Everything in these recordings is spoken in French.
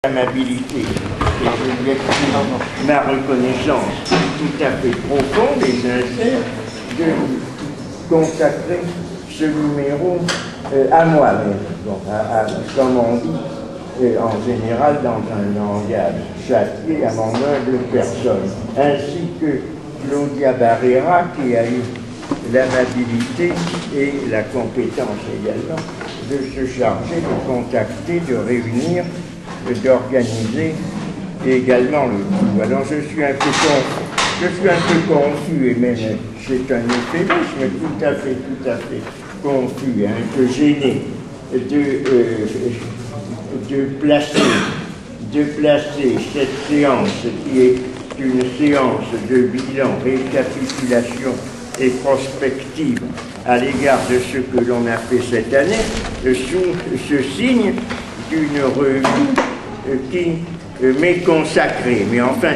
amabilité et je lui exprime ma reconnaissance tout à fait profonde et sincère de consacrer ce numéro à moi-même, comme on dit en général dans un langage châtié, à mon humble personne, ainsi que Claudia Barrera qui a eu l'amabilité et la compétence également de se charger de contacter, de réunir, d'organiser également le tout. Alors je suis un peu confus, et même c'est un euphémisme tout à fait confus, un peu gêné de placer cette séance qui est une séance de bilan, récapitulation et prospective à l'égard de ce que l'on a fait cette année sous ce signe d'une revue qui m'est consacrée. Mais enfin,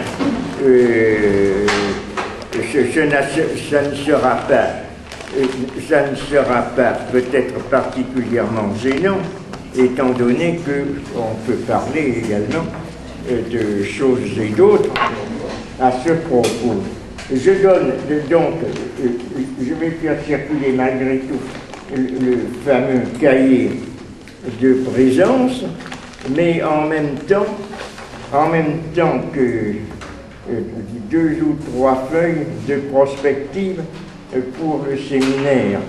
ça ne sera pas peut-être particulièrement gênant, étant donné qu'on peut parler également de choses et d'autres à ce propos. Je donne donc, je vais faire circuler malgré tout le fameux cahier de présence, mais en même temps que 2 ou 3 feuilles de prospective pour le séminaire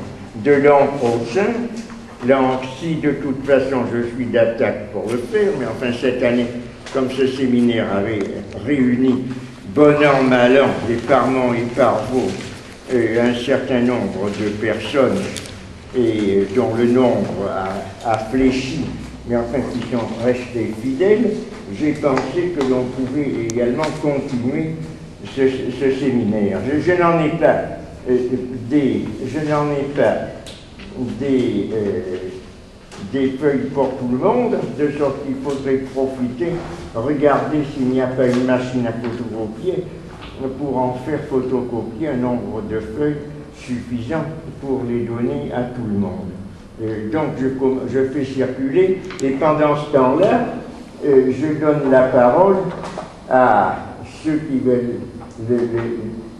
de l'an prochain. L'an-ci, de toute façon, je suis d'attaque pour le faire, mais enfin cette année, comme ce séminaire avait réuni bon an, mal an, et par nom et par vous, un certain nombre de personnes, et dont le nombre a fléchi, mais enfin qui sont restés fidèles, j'ai pensé que l'on pouvait également continuer ce séminaire. Je n'en ai pas des feuilles pour tout le monde, de sorte qu'il faudrait profiter, regarder s'il n'y a pas une machine à photocopier pour en faire photocopier un nombre de feuilles suffisant pour les donner à tout le monde. Donc je fais circuler, et pendant ce temps-là, je donne la parole à ceux qui veulent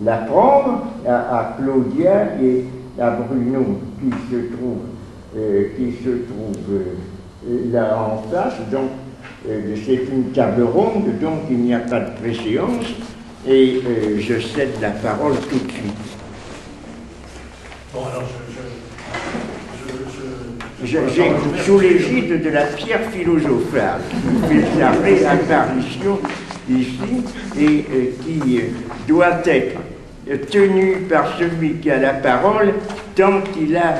la prendre, à Claudia et à Bruno qui se trouve là en face. Donc c'est une table ronde, donc il n'y a pas de préséance, et je cède la parole tout de suite. Bon, alors J'ai sous l'égide de la pierre philosophale qui fait sa réapparition ici et qui doit être tenue par celui qui a la parole tant qu'il a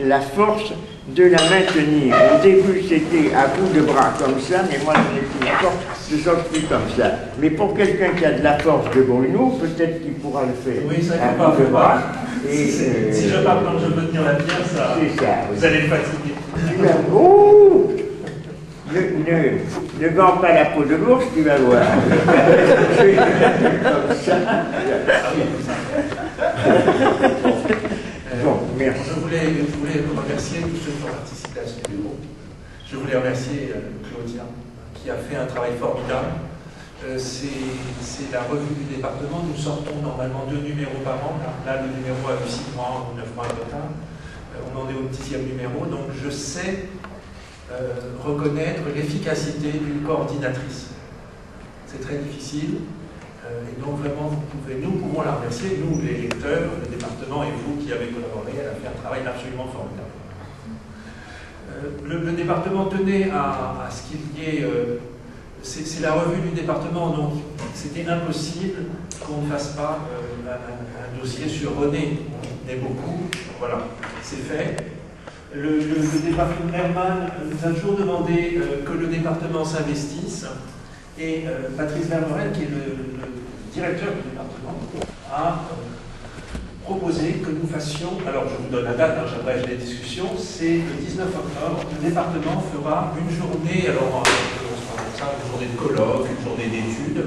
la force de la maintenir. Au début, c'était à bout de bras comme ça, mais moi, je n'ai plus la force, je sens plus comme ça. Mais pour quelqu'un qui a de la force de Bruno, peut-être qu'il pourra le faire. Oui, ça à bout de bras. Et si je pars comme je peux tenir la pierre, ça, oui. Vous allez me fatiguer. Oh, ne vends pas la peau de l'ours, tu vas voir. Comme ça. Bon, merci. Je voulais remercier tous ceux qui ont participé à ce numéro. Je voulais remercier Claudia, qui a fait un travail formidable. C'est la revue du département. Nous sortons normalement 2 numéros par an. Là, le numéro a eu 6 mois ou 9 mois de retard. On en est au 10e numéro. Donc, je sais reconnaître l'efficacité d'une coordinatrice. C'est très difficile. Et donc, vraiment, nous pouvons la remercier, nous, les lecteurs, le département et vous qui avez collaboré. Elle a fait un travail absolument formidable. Le département tenait à ce qu'il y ait... c'est la revue du département, donc c'était impossible qu'on ne fasse pas un dossier sur René. On est beaucoup, voilà, c'est fait. Le département Herman nous a toujours demandé que le département s'investisse, et Patrice Vermorel, qui est le directeur du département, a proposé que nous fassions, alors je vous donne la date, j'abrège les discussions, c'est le 19 octobre, le département fera une journée, alors une journée de colloque, une journée d'études,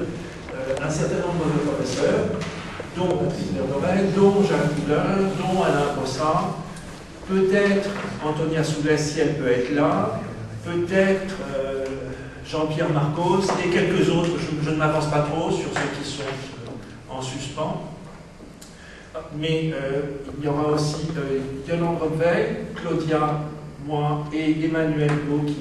un certain nombre de professeurs, dont Patrice Vermorel, dont Jacques Poulain, dont Alain Bossard, peut-être Antonia Soulès si elle peut être là, peut-être Jean-Pierre Marcos et quelques autres, je ne m'avance pas trop sur ceux qui sont en suspens. Mais il y aura aussi Yolande Robveil, Claudia, moi et Emmanuel Beau qui,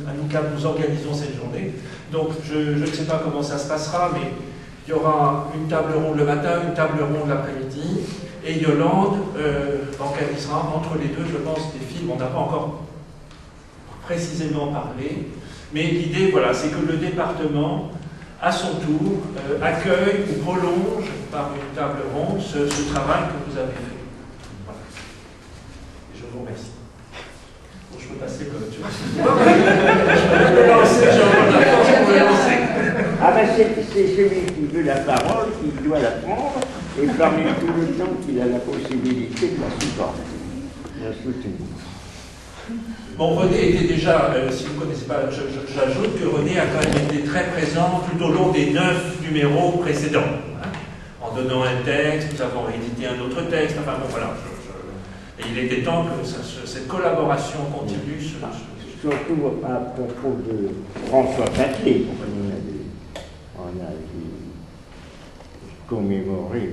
à nous quatre, nous organisons cette journée. Donc je ne sais pas comment ça se passera, mais il y aura une table ronde le matin, une table ronde l'après-midi, et Yolande organisera entre les deux, je pense, des films. On n'a pas encore précisément parlé, mais l'idée, voilà, c'est que le département, à son tour, accueille ou prolonge par une table ronde ce travail que vous avez fait. Voilà. Et je vous remercie. Bon, je peux passer comme tu veux. Je peux lancer, j'ai encore de la force pour le lancer. Ah ben c'est celui qui veut la parole, qui doit la prendre, et parmi tout le temps qu'il a la possibilité de la supporter, de la soutenir. Bon, René était déjà, si vous ne connaissez pas, j'ajoute que René a quand même été très présent tout au long des 9 numéros précédents. Hein, en donnant un texte, nous avons réédité un autre texte, enfin bon, voilà. Et il était temps que cette collaboration continue. Surtout à propos de François Paquet, on a commémoré,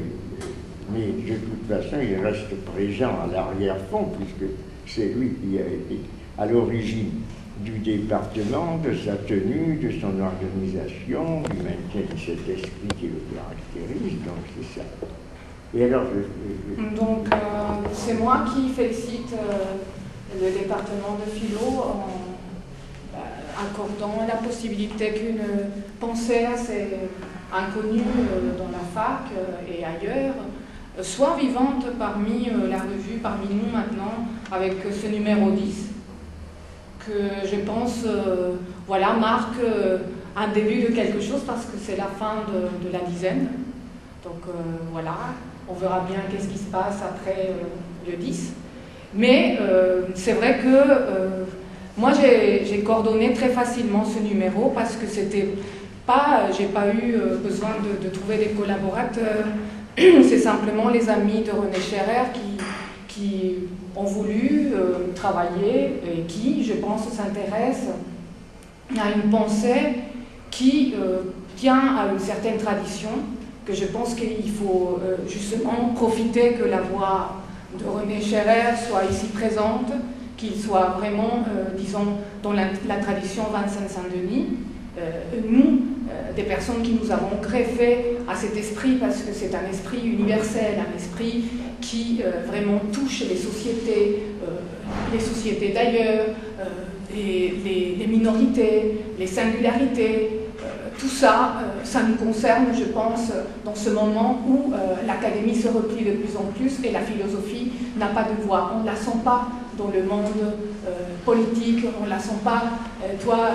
mais de toute façon, il reste présent à l'arrière-fond, puisque c'est lui qui a été à l'origine du département, de sa tenue, de son organisation, du maintien de cet esprit qui le caractérise, donc c'est ça. Et alors, Donc, c'est moi qui félicite le département de philo en accordant la possibilité qu'une pensée assez inconnue dans la fac et ailleurs soit vivante parmi la revue, parmi nous maintenant, avec ce numéro 10, que je pense voilà, marque un début de quelque chose parce que c'est la fin de la dizaine. Donc voilà, on verra bien qu'est-ce qui se passe après le 10. Mais c'est vrai que moi j'ai coordonné très facilement ce numéro parce que c'était pas, j'ai pas eu besoin de trouver des collaborateurs. C'est simplement les amis de René Scherrer qui ont voulu travailler et qui, je pense, s'intéressent à une pensée qui tient à une certaine tradition, que je pense qu'il faut justement profiter que la voix de René Scherrer soit ici présente, qu'il soit vraiment, disons, dans la tradition Vincent Saint-Denis. Nous, des personnes qui nous avons greffé à cet esprit, parce que c'est un esprit universel, un esprit qui vraiment touche les sociétés d'ailleurs, les minorités, les singularités, tout ça, ça nous concerne, je pense, dans ce moment où l'académie se replie de plus en plus et la philosophie n'a pas de voix. On ne la sent pas dans le monde politique, on ne la sent pas. Toi,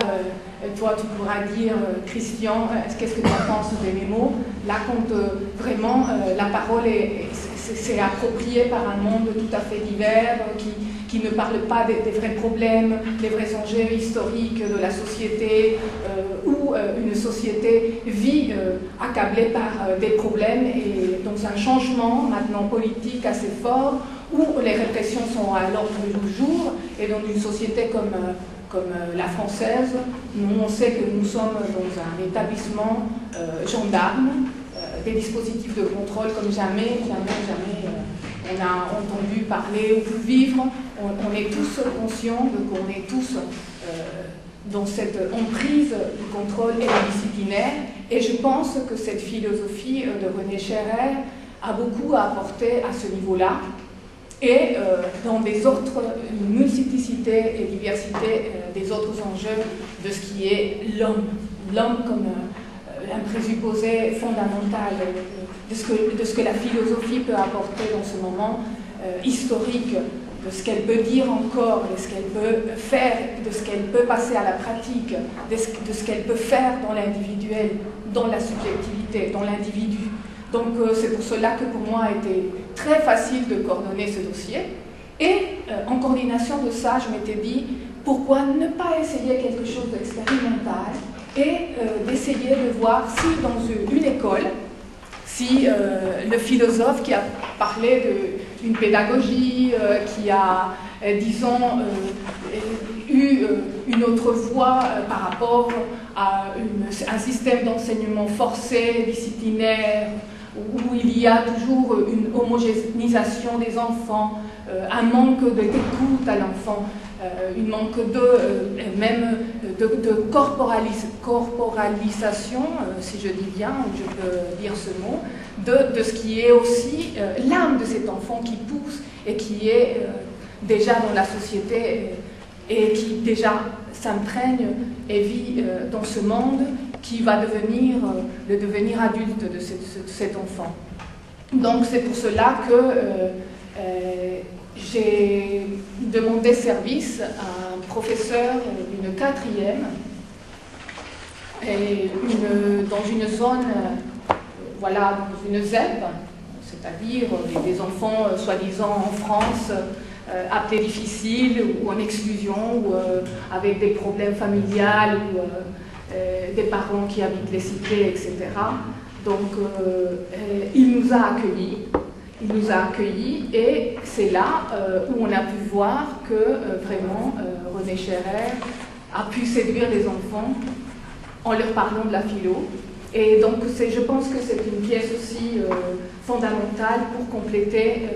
tu pourras dire, Christian, qu'est-ce que tu en penses de mes mots? Là, quand vraiment la parole c'est approprié par un monde tout à fait divers, qui ne parle pas des vrais problèmes, des vrais enjeux historiques de la société, où une société vit accablée par des problèmes et dans un changement maintenant politique assez fort, où les répressions sont à l'ordre du jour, et dans une société comme la française, nous on sait que nous sommes dans un établissement gendarme, des dispositifs de contrôle comme jamais on a entendu parler ou pu vivre. On est tous conscients qu'on est tous dans cette emprise du contrôle et du disciplinaire, et je pense que cette philosophie de René Scherrer a beaucoup à apporter à ce niveau-là. Et dans des autres multiplicités et diversité des autres enjeux de ce qui est l'homme comme un présupposé fondamental de ce que la philosophie peut apporter dans ce moment historique, de ce qu'elle peut dire encore, de ce qu'elle peut faire, de ce qu'elle peut passer à la pratique, de ce qu'elle peut faire dans l'individuel, dans la subjectivité, dans l'individu. Donc c'est pour cela que pour moi a été très facile de coordonner ce dossier. Et en coordination de ça, je m'étais dit, pourquoi ne pas essayer quelque chose d'expérimental et d'essayer de voir si dans une école, si le philosophe qui a parlé d'une pédagogie, disons, eu une autre voie par rapport à un système d'enseignement forcé, disciplinaire, où il y a toujours une homogénéisation des enfants, un manque d'écoute à l'enfant, un manque même de corporalisation, si je dis bien, je peux dire ce mot, de ce qui est aussi l'âme de cet enfant qui pousse et qui est déjà dans la société et qui déjà s'imprègne et vit dans ce monde qui va devenir le devenir adulte de cet enfant. Donc c'est pour cela que j'ai demandé service à un professeur d'une 4e et dans une zone, voilà, dans une ZEP, c'est-à-dire des enfants soi-disant en France appelés difficiles ou en exclusion ou avec des problèmes familiales ou des parents qui habitent les cités, etc. Donc il nous a accueillis. Il nous a accueillis et c'est là où on a pu voir que vraiment René Scherrer a pu séduire les enfants en leur parlant de la philo. Et donc je pense que c'est une pièce aussi fondamentale pour compléter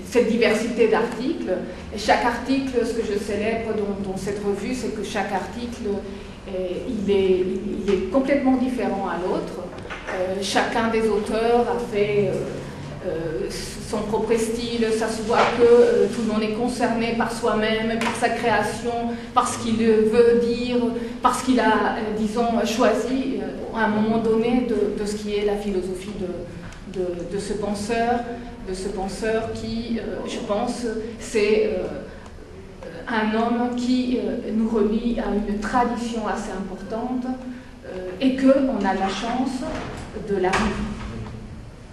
cette diversité d'articles. Et chaque article, ce que je célèbre dans cette revue, c'est que chaque article, il est complètement différent à l'autre. Chacun des auteurs a fait son propre style, ça se voit que tout le monde est concerné par soi-même, par sa création, par ce qu'il veut dire, parce qu'il a, disons, choisi à un moment donné de ce qui est la philosophie de ce penseur qui, je pense, c'est un homme qui nous relie à une tradition assez importante et qu'on a la chance de la vivre.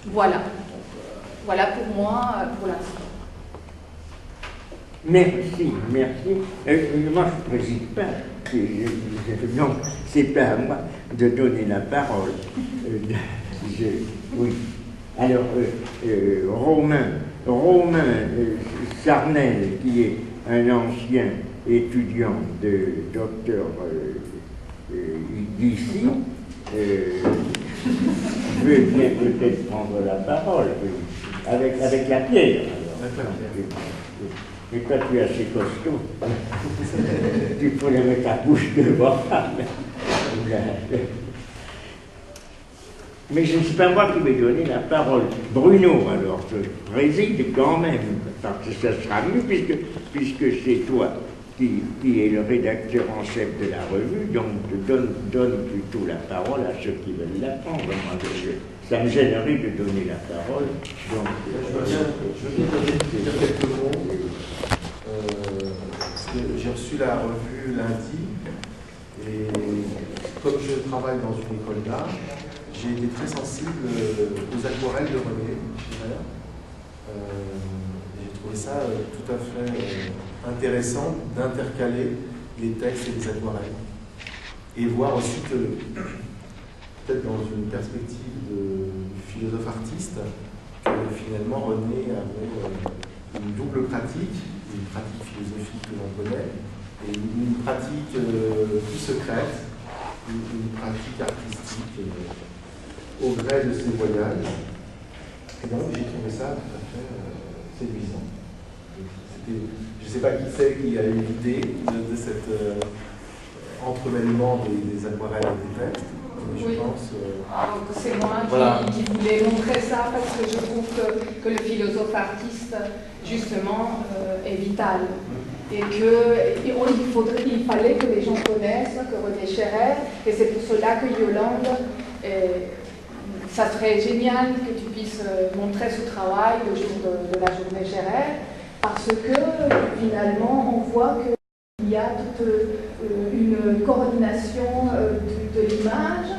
Voilà. Voilà pour moi, pour l'instant. Merci. Moi, je ne préside pas. Donc, c'est pas à moi de donner la parole. Oui. Alors, Romain Sarnel, qui est un ancien étudiant de docteur d'ici, veut bien peut-être prendre la parole. Avec la pierre. Mais toi, tu es assez costaud. Tu pourrais mettre ta bouche devant. Mais je ne sais pas moi qui vais donner la parole. Bruno, alors, je préside quand même, parce que ça sera mieux, puisque c'est toi qui est le rédacteur en chef de la revue, donc donne plutôt la parole à ceux qui veulent la prendre. Ça me gênerait de donner la parole. Donc, je veux bien dire quelques mots. Parce que j'ai reçu la revue lundi, et comme je travaille dans une école d'art, j'ai été très sensible aux aquarelles de René Scherrer. J'ai trouvé ça tout à fait intéressant d'intercaler les textes et les aquarelles. Et voir aussi que, peut-être dans une perspective de philosophe-artiste, que finalement René avait une double pratique, une pratique philosophique que l'on connaît, et une pratique plus secrète, une pratique artistique au gré de ses voyages. Et donc j'ai trouvé ça tout à fait séduisant. Je ne sais pas qui c'est qui a eu l'idée de cet entremêlement des aquarelles et des textes. Je pense. C'est moi voilà. qui voulais montrer ça parce que je trouve que le philosophe artiste, justement, est vital. Et qu'il fallait que les gens connaissent que René Scherrer, et c'est pour cela que Yolande, ça serait génial que tu puisses montrer ce travail le jour de la journée Scherrer, parce que finalement on voit qu'il y a toute une coordination de l'image